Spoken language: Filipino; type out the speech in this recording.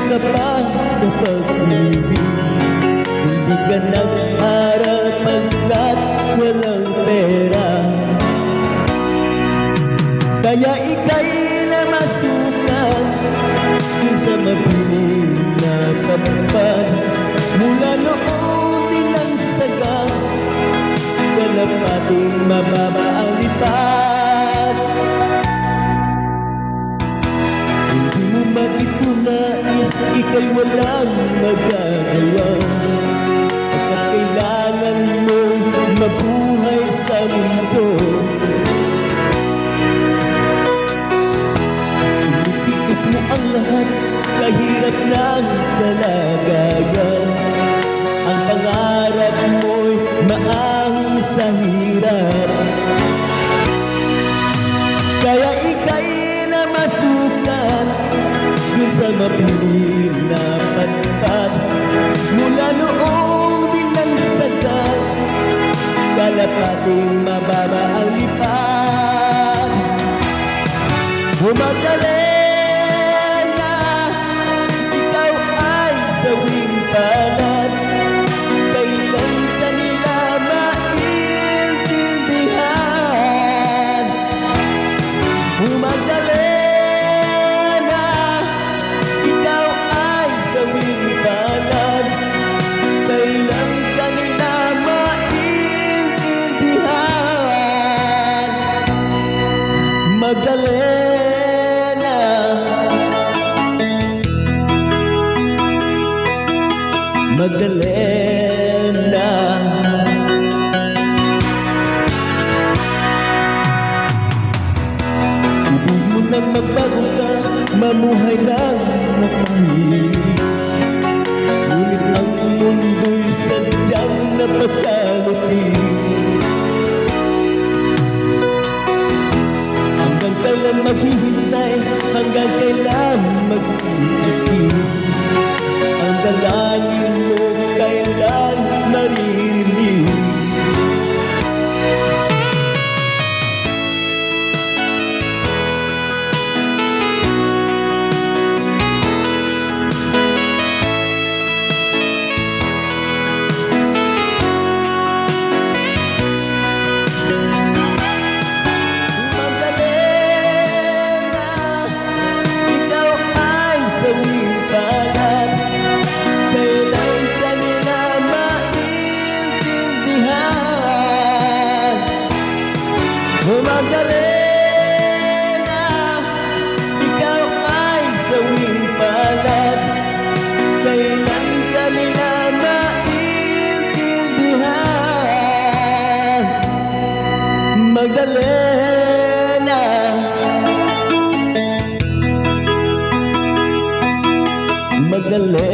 ka pa sa pag-ibig. Hindi ka nag-aral pagkat walang pera, kaya ika'y namasukan dun sa mabiling na papad. Mula noon nilang sagad, kalapating mababa ang lipad. Hindi mo man ito nais, ika'y walang magagawa, at kailangan mo mabuhay sa mundo. Itiis mo ang lahat, kahirap ng kalagayan. Ang pangarap mo'y maahon sa hirap, kaya ika'y namasukan dun sa mapiling na patpat. Mula noong bilang sagad, kalapating mababa ang lipad. Gumagaling na ikaw ay sawing palad, kailan ka nila maintindihan. Gumagaling na ikaw ay sawing palad, kailan ka nila maintindihan. Magdalena, Magdalena, ibig mo nang magbago ka, mamuhay ng matahimik. Ngunit ang mundo'y sadyang napagkalupit. Hanggang kailan maghihintay, hanggang kailan magtitiis? Ang dalangin mo kailan maririnig? Magdalena, ikaw ay sawing palad, kailan ka nila maintindihan. Magdalena, Magdalena.